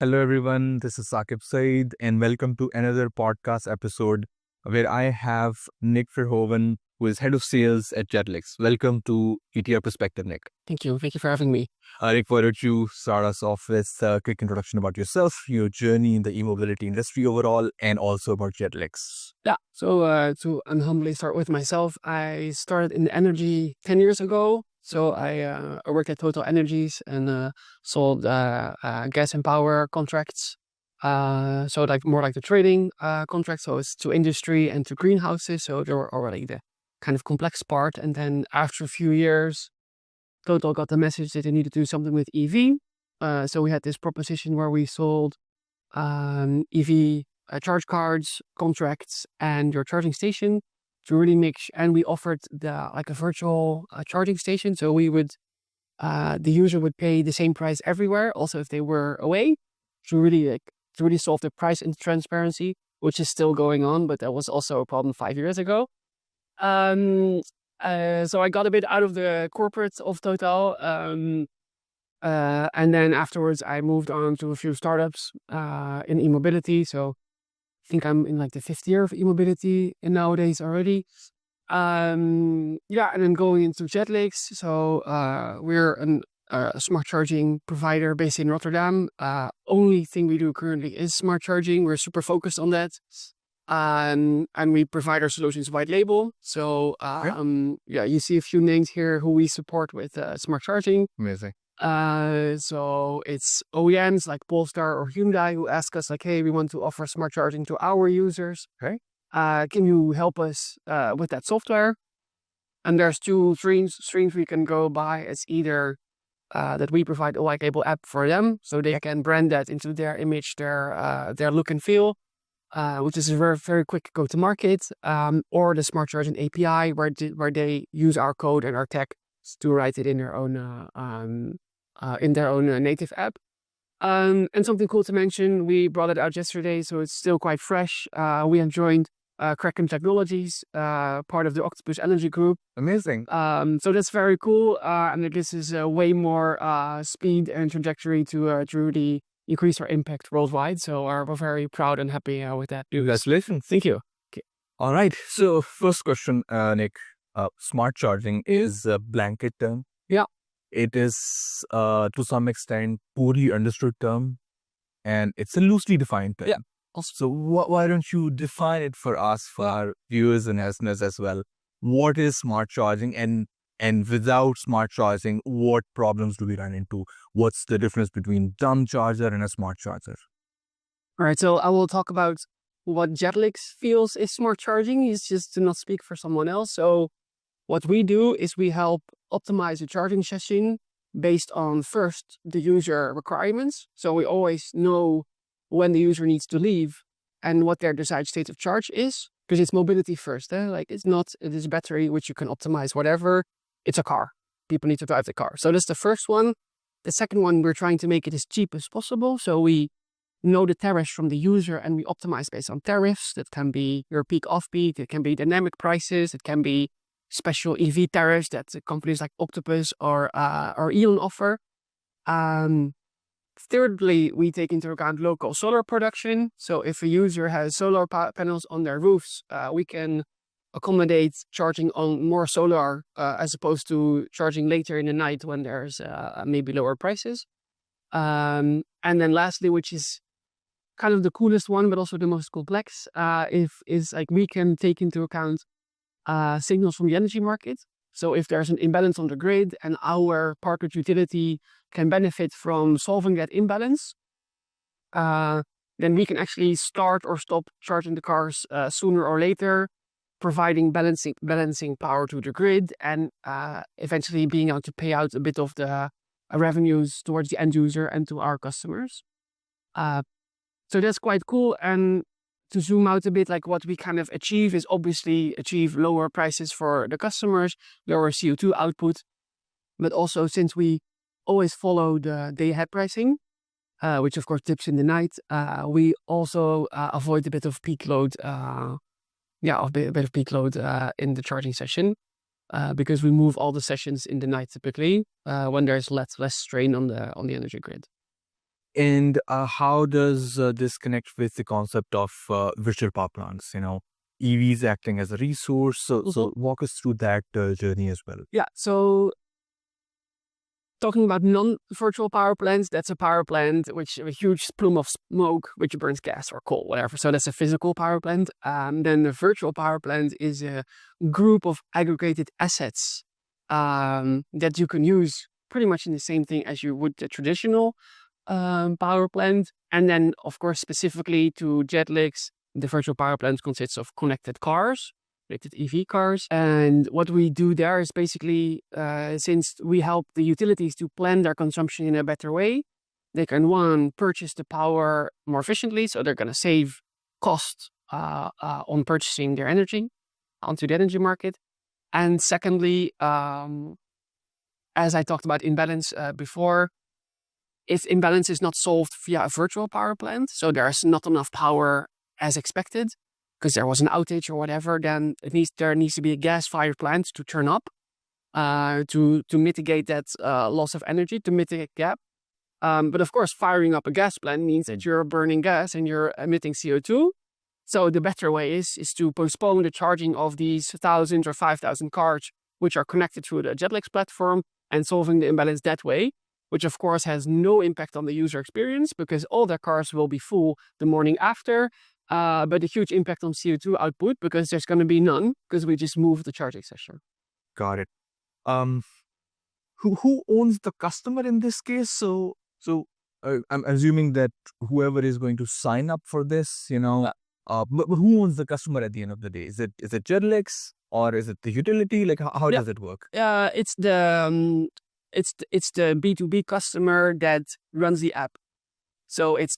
Hello, everyone. This is Saqib Saeed, and welcome to another podcast episode where I have Nick Verhoeven, who is head of sales at Jedlix. Welcome to PTR Perspective, Nick. Thank you. Thank you for having me. Nick, why don't you start us off with a quick introduction about yourself, your journey in the e-mobility industry overall, and also about Jedlix. Yeah. So to humbly start with myself, I started in energy 10 years ago. So I worked at Total Energies and sold gas and power contracts. So more like the trading contracts. So it's to industry and to greenhouses. So they were already the kind of complex part. And then after a few years, Total got the message that they needed to do something with EV. So we had this proposition where we sold EV charge cards, contracts, and your charging station to really and we offered a virtual charging station. So we would, the user would pay the same price everywhere, also if they were away, to really solve the price and transparency, which is still going on, but that was also a problem 5 years ago. So I got a bit out of the corporate of Total, and then afterwards I moved on to a few startups in e-mobility. So I think I'm in the 5th year of e-mobility and nowadays already. And then going into Jedlix. So we're a smart charging provider based in Rotterdam. Only thing we do currently is smart charging. We're super focused on that. And we provide our solutions white label. So you see a few names here who we support with smart charging. Amazing. So it's OEMs like Polestar or Hyundai who ask us hey, we want to offer smart charging to our users. Okay. Can you help us with that software? And there's two streams we can go by. It's either that we provide a white label app for them, so they can brand that into their image, their look and feel, which is a very, very quick go to market, or the smart charging API where they use our code and our tech to write it in their own native app. And something cool to mention, we brought it out yesterday, so it's still quite fresh. We have joined Kraken Technologies, part of the Octopus Energy Group. Amazing. So that's very cool, and it gives us way more speed and trajectory to really increase our impact worldwide. So we're very proud and happy with that. Congratulations. Thank you. Okay. All right. So first question, Nick. Smart charging is a blanket term. Yeah. It is, to some extent, poorly understood term, and it's a loosely defined term. Yeah. So why don't you define it for us, for our viewers and listeners as well? What is smart charging, and without smart charging, what problems do we run into? What's the difference between dumb charger and a smart charger? All right. So I will talk about what Jedlix feels is smart charging. Is just to not speak for someone else. So what we do is we help optimize a charging session based on first the user requirements. So we always know when the user needs to leave and what their desired state of charge is, because it's mobility first. It is a battery which you can optimize whatever. It's a car. People need to drive the car. So that's the first one. The second one, we're trying to make it as cheap as possible. So we know the tariffs from the user and we optimize based on tariffs. That can be your peak off-peak. It can be dynamic prices. It can be special EV tariffs that companies like Octopus or Elon offer. Thirdly, we take into account local solar production. So if a user has solar panels on their roofs, we can accommodate charging on more solar as opposed to charging later in the night when there's maybe lower prices. And then lastly, which is kind of the coolest one, but also the most complex, is we can take into account signals from the energy market. So if there's an imbalance on the grid and our partnered utility can benefit from solving that imbalance, then we can actually start or stop charging the cars sooner or later, providing balancing power to the grid and eventually being able to pay out a bit of the revenues towards the end user and to our customers. So that's quite cool. And to zoom out a bit, what we kind of achieve is obviously achieve lower prices for the customers, lower CO2 output, but also since we always follow the day-ahead pricing, which of course dips in the night, we also avoid a bit of peak load, a bit of peak load in the charging session, because we move all the sessions in the night typically when there's less strain on the energy grid. And how does this connect with the concept of virtual power plants? EVs acting as a resource. So walk us through that journey as well. Yeah. So talking about non-virtual power plants, that's a power plant which a huge plume of smoke which burns gas or coal, whatever. So that's a physical power plant. Then the virtual power plant is a group of aggregated assets that you can use pretty much in the same thing as you would the traditional power plant. And then, of course, specifically to Jedlix, the virtual power plant consists of connected cars, connected EV cars. And what we do there is basically, since we help the utilities to plan their consumption in a better way, they can, one, purchase the power more efficiently, so they're going to save cost on purchasing their energy onto the energy market. And secondly, as I talked about imbalance before, if imbalance is not solved via a virtual power plant, so there's not enough power as expected, because there was an outage or whatever, then there needs to be a gas-fired plant to turn up to mitigate that loss of energy, to mitigate gap. But of course, firing up a gas plant means that you're burning gas and you're emitting CO2. So the better way is to postpone the charging of these 1,000 or 5,000 cars which are connected through the Jedlix platform and solving the imbalance that way, which of course has no impact on the user experience because all their cars will be full the morning after, but a huge impact on CO2 output because there's going to be none because we just moved the charging session. Got it. Who owns the customer in this case? So I'm assuming that whoever is going to sign up for this, but who owns the customer at the end of the day? Is it Jedlix or is it the utility? Like how does it work? It's the B2B customer that runs the app. So it's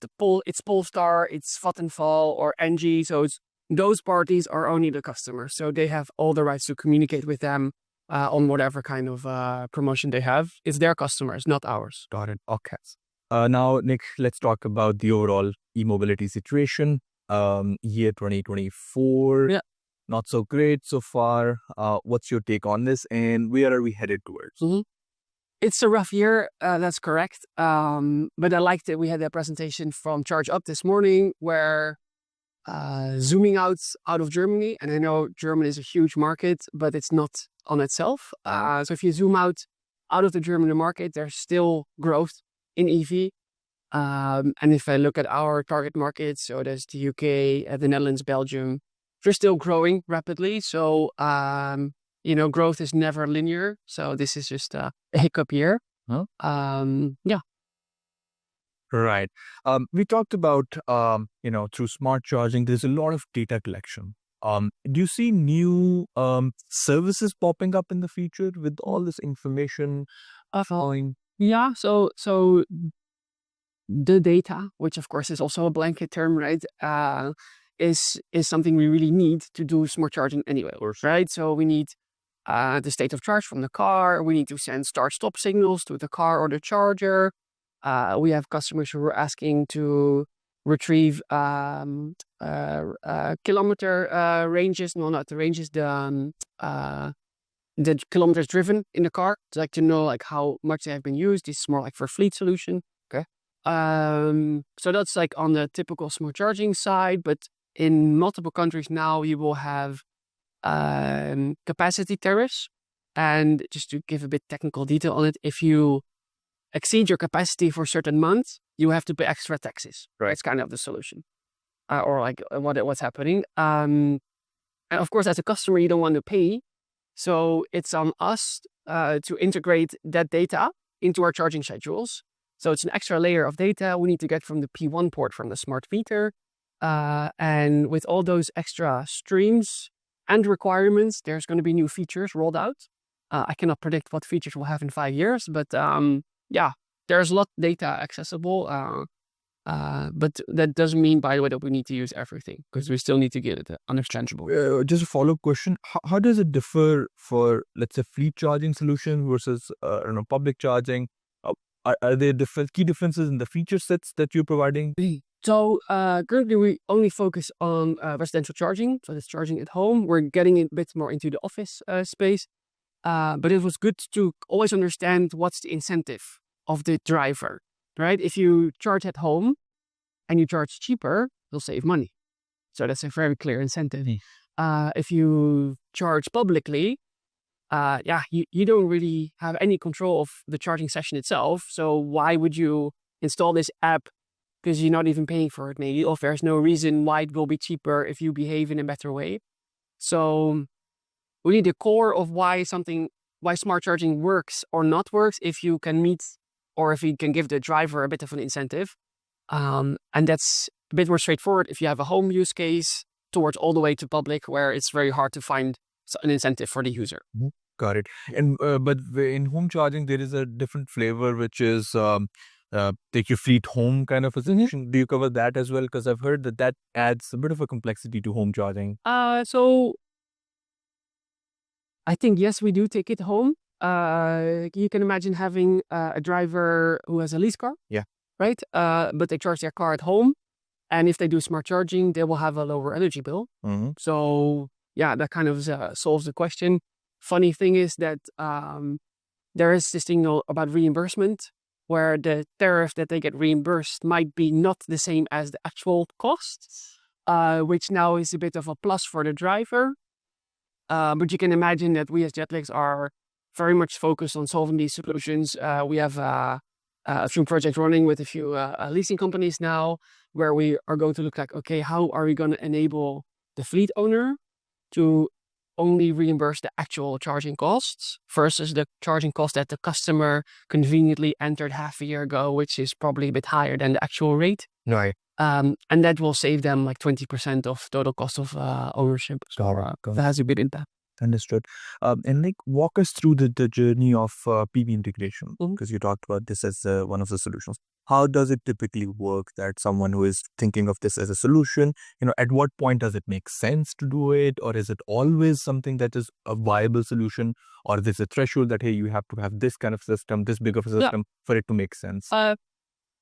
Polestar, it's Vattenfall or Engie. So those parties are only the customers. So they have all the rights to communicate with them on whatever kind of promotion they have. It's their customers, not ours. Got it. Okay. Now, Nick, let's talk about the overall e-mobility situation. Year 2024. Yeah. Not so great so far. What's your take on this and where are we headed towards? Mm-hmm. It's a rough year, that's correct. But I liked that we had a presentation from Charge Up this morning where zooming out of Germany, and I know Germany is a huge market, but it's not on itself. So if you zoom out of the German market, there's still growth in EV. And if I look at our target markets, so there's the UK, the Netherlands, Belgium, they're still growing rapidly. So, growth is never linear. So this is just a hiccup year. Huh? Yeah. Right. We talked about, through smart charging, there's a lot of data collection. Do you see new services popping up in the future with all this information flowing? Yeah. So the data, which of course is also a blanket term, right? Is something we really need to do smart charging anyway, right? So we need the state of charge from the car. We need to send start-stop signals to the car or the charger. We have customers who are asking to retrieve kilometer ranges. No, not the ranges. The kilometers driven in the car. To like to know like how much they have been used. This is more like for fleet solution. Okay. So that's like on the typical smart charging side, but in multiple countries now you will have capacity tariffs. And just to give a bit technical detail on it, if you exceed your capacity for a certain month, you have to pay extra taxes. Right. That's kind of the solution. Or like what's happening. And of course, as a customer, you don't want to pay. So it's on us to integrate that data into our charging schedules. So it's an extra layer of data we need to get from the P1 port from the smart meter. And with all those extra streams and requirements, there's going to be new features rolled out. I cannot predict what features we'll have in 5 years, but there's a lot of data accessible. But that doesn't mean, by the way, that we need to use everything because we still need to get it understandable. Just a follow-up question. How does it differ for, let's say, fleet charging solution versus public charging? Are there key differences in the feature sets that you're providing? So currently we only focus on residential charging. So that's charging at home. We're getting a bit more into the office space. But it was good to always understand what's the incentive of the driver. right? If you charge at home and you charge cheaper, you'll save money. So that's a very clear incentive. If you charge publicly, you don't really have any control of the charging session itself. So why would you install this app? Because you're not even paying for it, maybe, or there's no reason why it will be cheaper if you behave in a better way. So we need the core of why smart charging works or not works, if you can meet or if you can give the driver a bit of an incentive. And that's a bit more straightforward if you have a home use case towards all the way to public, where it's very hard to find an incentive for the user. Got it. And but in home charging, there is a different flavor, which is take your fleet home kind of a solution. Do you cover that as well? Because I've heard that adds a bit of a complexity to home charging. So I think, yes, we do take it home. You can imagine having a driver who has a lease car. Yeah. Right? But they charge their car at home. And if they do smart charging, they will have a lower energy bill. So yeah, that kind of solves the question. Funny thing is that there is this thing about reimbursement, where the tariff that they get reimbursed might be not the same as the actual cost, which now is a bit of a plus for the driver. But you can imagine that we as Jedlix are very much focused on solving these solutions. We have a few projects running with a few leasing companies now, where we are going to look like, okay, how are we going to enable the fleet owner to only reimburse the actual charging costs versus the charging cost that the customer conveniently entered half a year ago, which is probably a bit higher than the actual rate. Right. And that will save them like 20% of total cost of ownership. So that has a bit impact. Understood. And Nick, walk us through the journey of PV integration, because you talked about this as one of the solutions. How does it typically work that someone who is thinking of this as a solution, at what point does it make sense to do it? Or is it always something that is a viable solution? Or there's a threshold that, hey, you have to have this kind of system, this big of a system for it to make sense?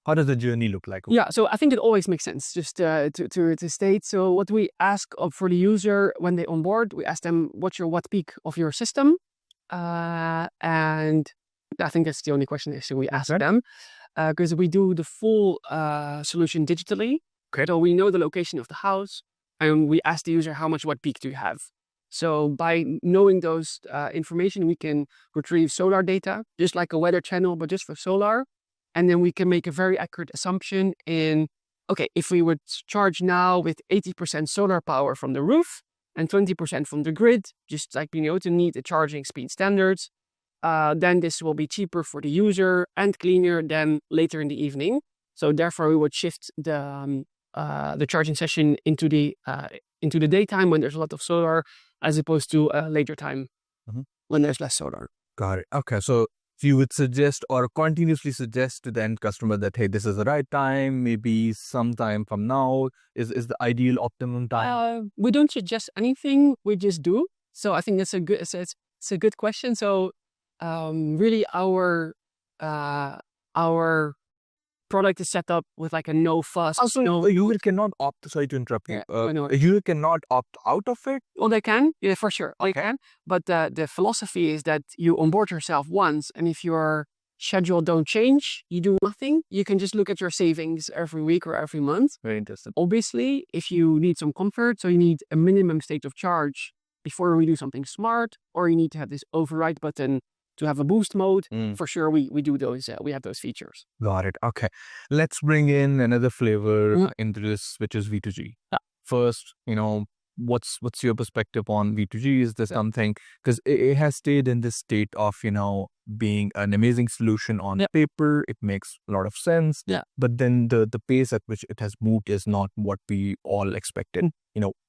How does the journey look like? Yeah, so I think it always makes sense, just to state. So what we ask for the user when they onboard, we ask them, what's your watt peak of your system? And I think that's the only question we ask them, because we do the full solution digitally. Okay. So we know the location of the house, and we ask the user, how much watt peak do you have? So by knowing those information, we can retrieve solar data, just like a weather channel, but just for solar. And then we can make a very accurate assumption in, okay, if we would charge now with 80% solar power from the roof and 20% from the grid, just like, to meet the charging speed standards, then this will be cheaper for the user and cleaner than later in the evening. So therefore, we would shift the charging session into the daytime when there's a lot of solar, as opposed to a later time when there's less solar. Got it. Okay, so you would suggest or continuously suggest to the end customer that, hey, this is the right time, maybe sometime from now is the ideal optimum time? We don't suggest anything, we just do. So I think that's it's a good question. So really our product is set up with like a no fuss. Also, you cannot opt, sorry to interrupt you. You cannot opt out of it? Well, they can, yeah, for sure. They can. But the philosophy is that you onboard yourself once, and if your schedule don't change, you do nothing. You can just look at your savings every week or every month. Very interesting. Obviously, if you need some comfort, so you need a minimum state of charge before we do something smart, or you need to have this override button to have a boost mode, for sure we do those, we have those features. Got it. Okay. Let's bring in another flavor into this, which is V2G. First, what's your perspective on V2G? Is there something, because it has stayed in this state of, being an amazing solution on paper, it makes a lot of sense, but then the pace at which it has moved is not what we all expected.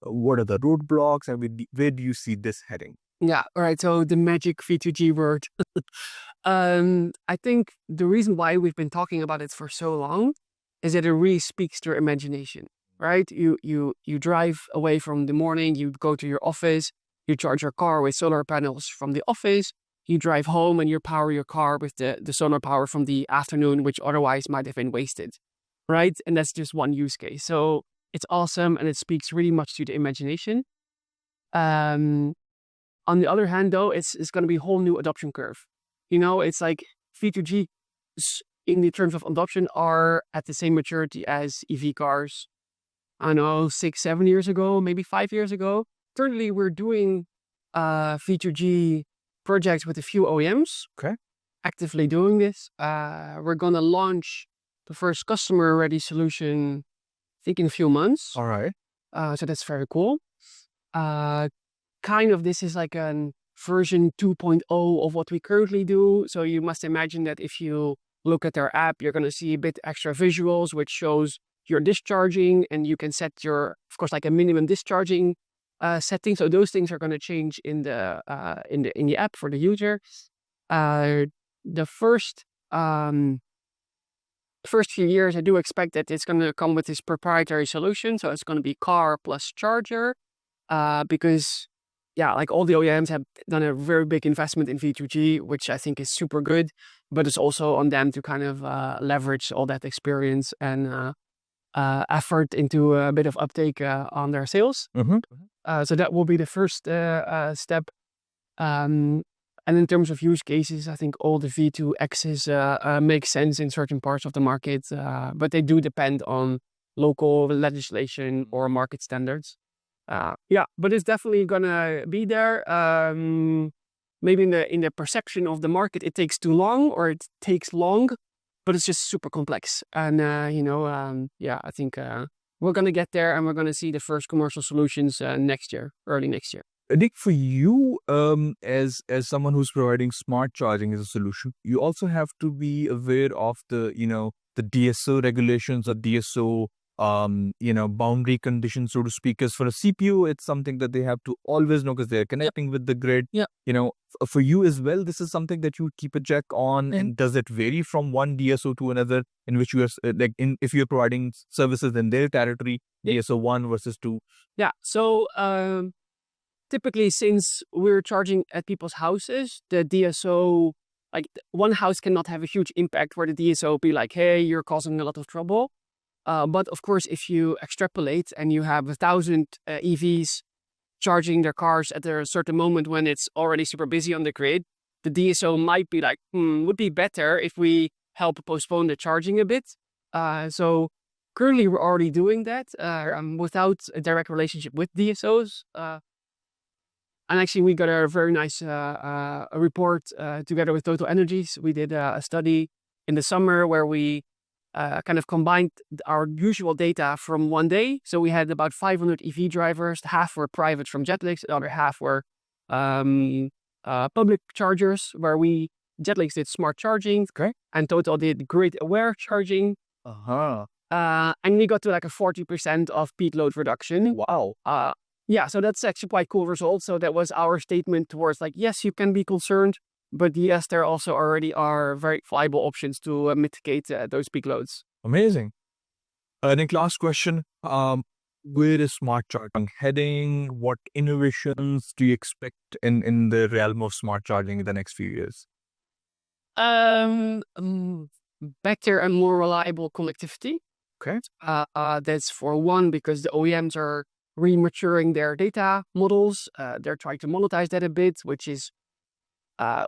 What are the roadblocks, and where do you see this heading? Yeah, all right. So the magic V2G word. I think the reason why we've been talking about it for so long is that it really speaks to your imagination, right? You drive away from the morning, you go to your office, you charge your car with solar panels from the office, you drive home and you power your car with the solar power from the afternoon, which otherwise might have been wasted, right? And that's just one use case. So it's awesome, and it speaks really much to the imagination. On the other hand, though, it's going to be a whole new adoption curve. It's like V2G in the terms of adoption are at the same maturity as EV cars. I don't know, 6-7 years ago, maybe 5 years ago. Currently, we're doing V2G projects with a few OEMs. Okay. Actively doing this. We're gonna launch the first customer-ready solution, I think, in a few months. All right. So that's very cool. Kind of this is like a version 2.0 of what we currently do. So you must imagine that if you look at our app, you're going to see a bit extra visuals, which shows your discharging, and you can set your, of course, like a minimum discharging setting. So those things are going to change in the app for the user. The first few years, I do expect that it's going to come with this proprietary solution. So it's going to be car plus charger, because like all the OEMs have done a very big investment in V2G, which I think is super good, but it's also on them to kind of leverage all that experience and effort into a bit of uptake on their sales. So that will be the first step. And in terms of use cases, I think all the V2Xs make sense in certain parts of the market, but they do depend on local legislation or market standards. But it's definitely gonna be there. Maybe in the perception of the market, it takes too long or it takes long, but it's just super complex. And I think we're gonna get there, and we're gonna see the first commercial solutions early next year. Nick, for you, as someone who's providing smart charging as a solution, you also have to be aware of the DSO regulations or DSO boundary conditions, so to speak. Because for a CPU, it's something that they have to always know because they're connecting with the grid. For you as well, this is something that you keep a check on. And does it vary from one DSO to another, in which you are if you're providing services in their territory, DSO 1 versus 2? So typically, since we're charging at people's houses, the DSO, like one house cannot have a huge impact where the DSO be like, hey, you're causing a lot of trouble. But of course, if you extrapolate and you have 1,000 EVs charging their cars at a certain moment when it's already super busy on the grid, the DSO might be like, would be better if we help postpone the charging a bit. So currently, we're already doing that without a direct relationship with DSOs. And actually, we got a very nice a report together with Total Energies. We did a study in the summer where we kind of combined our usual data from one day. So we had about 500 EV drivers. Half were private from Jedlix. The other half were public chargers, where Jedlix did smart charging. Okay. And Total did grid-aware charging. And we got to like a 40% of peak load reduction. Wow. So that's actually quite cool result. So that was our statement towards like, yes, you can be concerned, but yes, there also already are very viable options to mitigate those peak loads. Amazing. Nick, last question. Where is smart charging heading? What innovations do you expect in the realm of smart charging in the next few years? Better and more reliable connectivity. Okay. That's for one, because the OEMs are rematuring their data models. They're trying to monetize that a bit, which is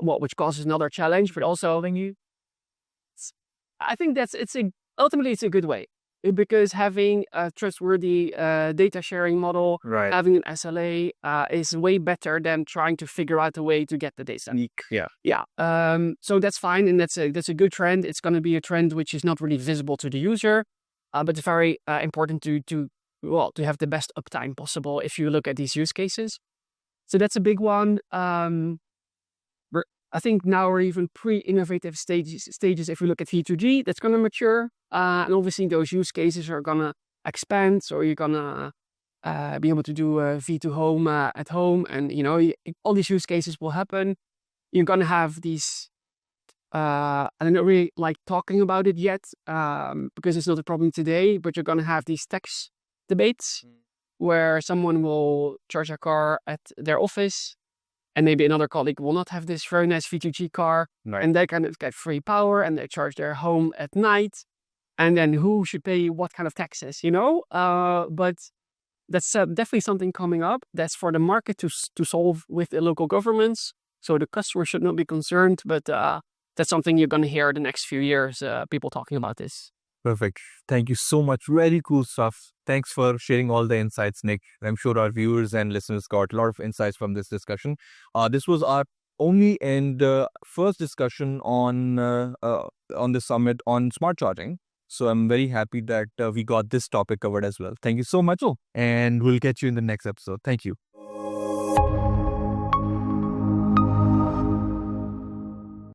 which causes another challenge, but also I think ultimately it's a good way, because having a trustworthy data sharing model, right, having an SLA is way better than trying to figure out a way to get the data. So that's fine, and that's a good trend. It's going to be a trend which is not really visible to the user, but it's very important to have the best uptime possible if you look at these use cases. So that's a big one. I think now we're even pre-innovative stages if we look at V2G, that's going to mature. And obviously those use cases are going to expand. So you're going to be able to do V2 home at home. And, all these use cases will happen. You're going to have these, I don't really like talking about it yet because it's not a problem today, but you're going to have these tax debates where someone will charge a car at their office, and maybe another colleague will not have this very nice V2G car, right, and they kind of get free power, and they charge their home at night. And then who should pay what kind of taxes, But that's definitely something coming up. That's for the market to solve with the local governments. So the customer should not be concerned, but that's something you're going to hear the next few years, people talking about this. Perfect. Thank you so much. Very cool stuff. Thanks for sharing all the insights, Nick. I'm sure our viewers and listeners got a lot of insights from this discussion. This was our only and first discussion on the summit on smart charging. So I'm very happy that we got this topic covered as well. Thank you so much. And we'll catch you in the next episode. Thank you.